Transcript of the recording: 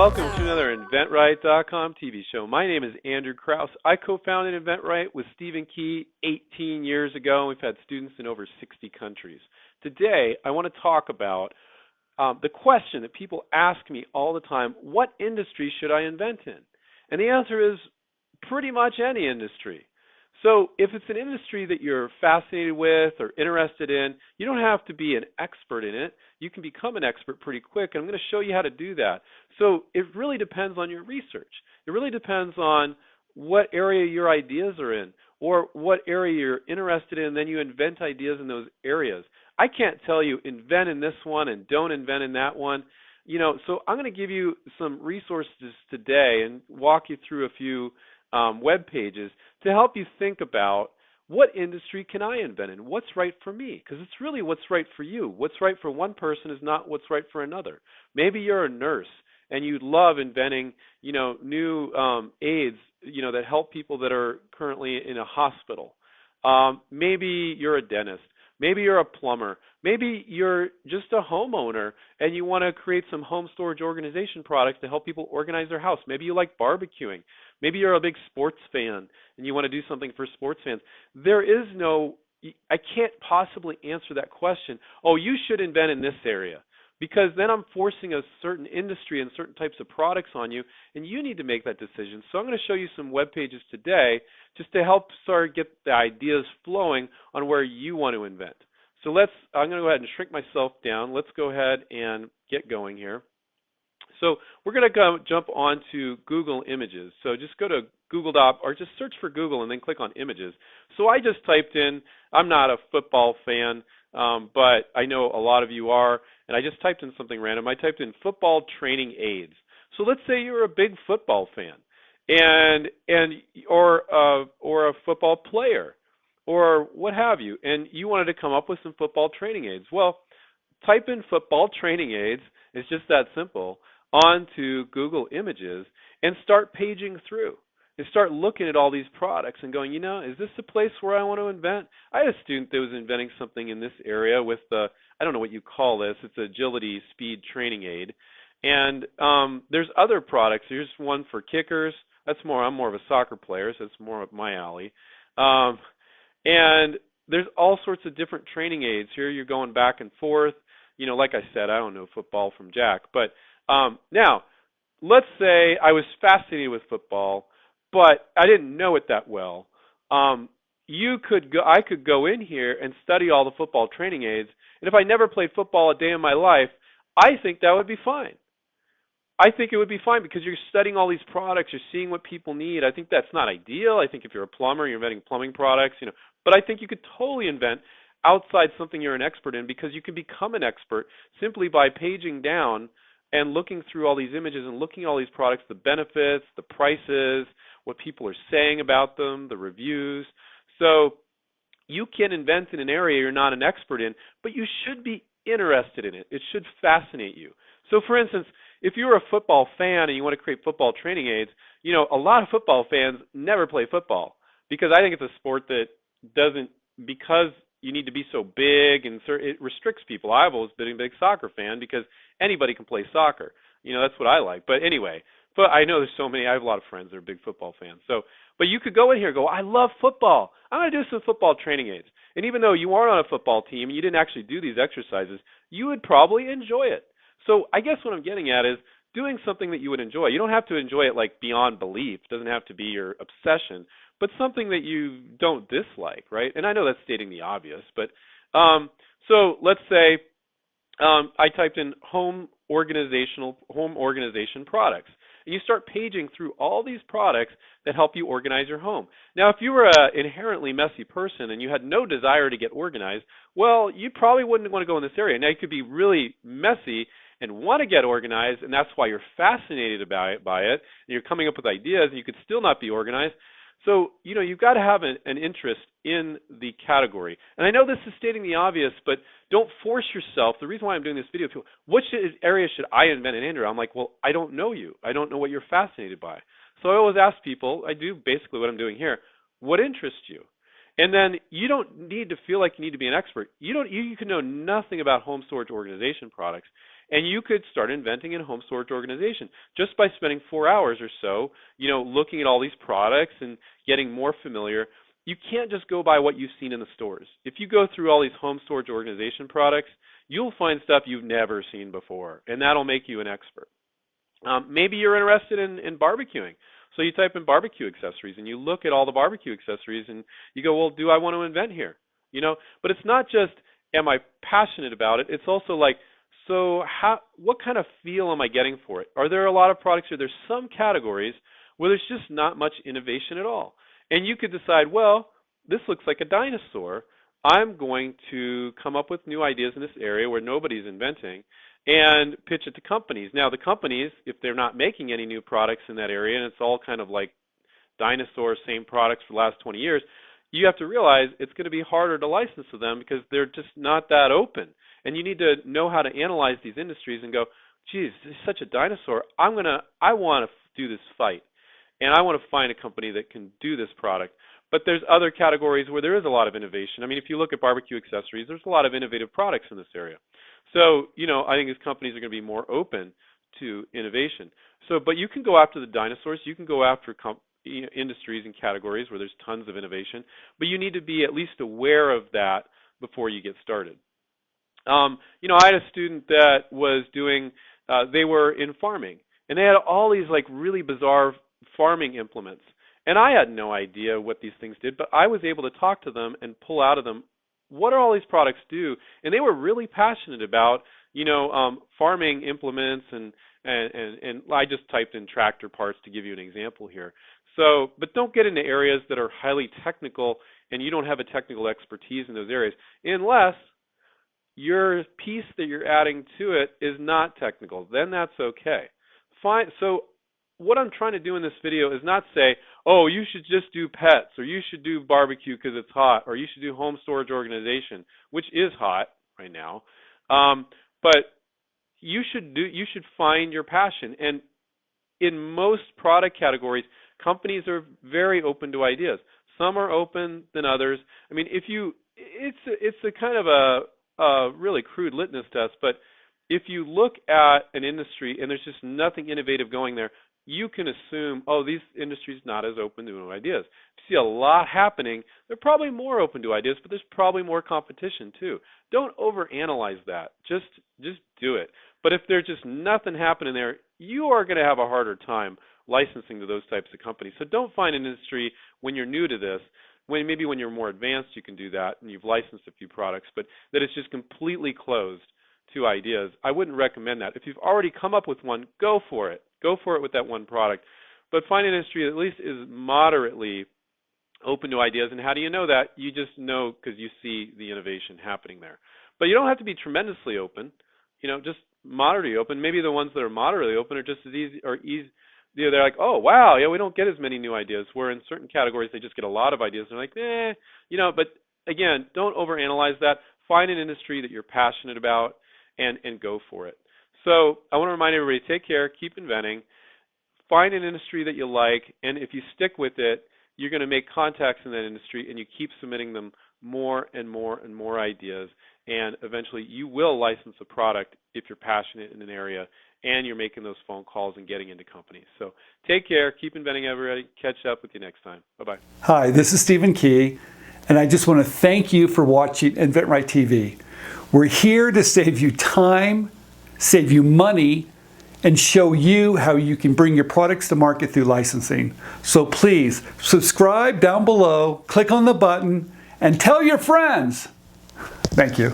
Welcome to another inventRight.com TV show. My name is Andrew Krauss. I co-founded inventRight with Stephen Key 18 years ago, and we've had students in over 60 countries. Today, I want to talk about the question that people ask me all the time: what industry should I invent in? And the answer is pretty much any industry. So if it's an industry that you're fascinated with or interested in, you don't have to be an expert in it. You can become an expert pretty quick, and I'm going to show you how to do that. So it really depends on your research. It really depends on what area your ideas are in or what area you're interested in, and then you invent ideas in those areas. I can't tell you invent in this one and don't invent in that one. So I'm going to give you some resources today and walk you through a few web pages to help you think about what industry can I invent in? What's right for me? Because it's really what's right for you. What's right for one person is not what's right for another. Maybe you're a nurse and you love inventing, new aids, that help people that are currently in a hospital. Maybe you're a dentist. Maybe you're a plumber. Maybe you're just a homeowner and you want to create some home storage organization products to help people organize their house. Maybe you like barbecuing. Maybe you're a big sports fan and you want to do something for sports fans. I can't possibly answer that question, oh, you should invent in this area, because then I'm forcing a certain industry and certain types of products on you, and you need to make that decision. So I'm going to show you some web pages today just to help get the ideas flowing on where you want to invent. So I'm going to go ahead and shrink myself down. Let's go ahead and get going here. So we're going to jump onto Google Images. So just go to Google or just search for Google and then click on Images. So I just typed in, I'm not a football fan, but I know a lot of you are, and I just typed in something random. I typed in football training aids. So let's say you're a big football fan, or a football player, or what have you, and you wanted to come up with some football training aids. Well, type in football training aids. It's just that simple, onto Google Images and start paging through and start looking at all these products and going, is this the place where I want to invent? I had a student that was inventing something in this area with I don't know what you call this, it's agility speed training aid. And there's other products. Here's one for kickers. I'm more of a soccer player, so it's more up my alley. And there's all sorts of different training aids. Here you're going back and forth. Like I said, I don't know football from Jack. But now, let's say I was fascinated with football, but I didn't know it that well. I could go in here and study all the football training aids, and if I never played football a day in my life, I think that would be fine. I think it would be fine because you're studying all these products, you're seeing what people need. I think that's not ideal. I think if you're a plumber, you're inventing plumbing products, but I think you could totally invent outside something you're an expert in, because you can become an expert simply by paging down and looking through all these images and looking at all these products, the benefits, the prices, what people are saying about them, the reviews. So you can invent in an area you're not an expert in, but you should be interested in it. It should fascinate you. So for instance, if you're a football fan and you want to create football training aids, a lot of football fans never play football, because I think it's a sport that because you need to be so big and it restricts people. I've always been a big soccer fan because anybody can play soccer. That's what I like. But anyway, I know there's so many. I have a lot of friends that are big football fans. But you could go in here and go, I love football. I'm going to do some football training aids. And even though you aren't on a football team and you didn't actually do these exercises, you would probably enjoy it. So I guess what I'm getting at is doing something that you would enjoy. You don't have to enjoy it like beyond belief. It doesn't have to be your obsession, but something that you don't dislike, right? And I know that's stating the obvious, but so let's say I typed in home organization products. And you start paging through all these products that help you organize your home. Now, if you were an inherently messy person and you had no desire to get organized, well, you probably wouldn't want to go in this area. Now, you could be really messy and want to get organized, and that's why you're fascinated by it, and you're coming up with ideas, and you could still not be organized. So, you've got to have an interest in the category. And I know this is stating the obvious, but don't force yourself. The reason why I'm doing this video, which area should I invent in, Andrew? I'm like, well, I don't know you. I don't know what you're fascinated by. So I always ask people, I do basically what I'm doing here, what interests you? And then you don't need to feel like you need to be an expert. You can know nothing about home storage organization products, and you could start inventing a home storage organization just by spending 4 hours or so, looking at all these products and getting more familiar. You can't just go by what you've seen in the stores. If you go through all these home storage organization products, you'll find stuff you've never seen before, and that'll make you an expert. Maybe you're interested in barbecuing. So you type in barbecue accessories and you look at all the barbecue accessories and you go, well, do I want to invent here? But it's not just, am I passionate about it? It's also like, so what kind of feel am I getting for it? Are there a lot of products, or there's some categories where there's just not much innovation at all? And you could decide, well, this looks like a dinosaur. I'm going to come up with new ideas in this area where nobody's inventing and pitch it to companies. Now, the companies, if they're not making any new products in that area, and it's all kind of like dinosaurs, same products for the last 20 years, you have to realize it's going to be harder to license to them because they're just not that open. And you need to know how to analyze these industries and go, geez, this is such a dinosaur. I want to do this fight, and I want to find a company that can do this product. But there's other categories where there is a lot of innovation. I mean, if you look at barbecue accessories, there's a lot of innovative products in this area. So, I think these companies are going to be more open to innovation. So, but you can go after the dinosaurs. You can go after industries and categories where there's tons of innovation. But you need to be at least aware of that before you get started. I had a student that was doing, they were in farming. And they had all these like really bizarre farming implements. And I had no idea what these things did, but I was able to talk to them and pull out of them, what do all these products do? And they were really passionate about, farming implements, and I just typed in tractor parts to give you an example here. So, but don't get into areas that are highly technical and you don't have a technical expertise in those areas, unless your piece that you're adding to it is not technical. Then that's okay. Fine. So what I'm trying to do in this video is not say, oh, you should just do pets, or you should do barbecue because it's hot, or you should do home storage organization, which is hot right now. But you should find your passion. And in most product categories, companies are very open to ideas. Some are open than others. I mean, it's a kind of a really crude litmus test, but if you look at an industry and there's just nothing innovative going there, you can assume, oh, these industries not as open to new ideas. If you see a lot happening, they're probably more open to ideas, but there's probably more competition too. Don't overanalyze that. Just do it. But if there's just nothing happening there, you are going to have a harder time licensing to those types of companies. So don't find an industry when you're new to this. Maybe when you're more advanced, you can do that and you've licensed a few products, but that it's just completely closed to ideas. I wouldn't recommend that. If you've already come up with one, go for it. Go for it with that one product. But find an industry that at least is moderately open to ideas. And how do you know that? You just know because you see the innovation happening there. But you don't have to be tremendously open. Just moderately open. Maybe the ones that are moderately open are just as easy. They're like, oh wow, yeah, we don't get as many new ideas. Where in certain categories they just get a lot of ideas. They're like, But again, don't overanalyze that. Find an industry that you're passionate about and go for it. So I want to remind everybody, take care, keep inventing, find an industry that you like, and if you stick with it, you're going to make contacts in that industry, and you keep submitting them more and more and more ideas, and eventually you will license a product if you're passionate in an area and you're making those phone calls and getting into companies. So take care, keep inventing, everybody. Catch up with you next time. Bye-bye. Hi, this is Stephen Key, and I just want to thank you for watching inventRight TV. We're here to save you time, save you money, and show you how you can bring your products to market through licensing. So please subscribe down below, click on the button, and tell your friends. Thank you.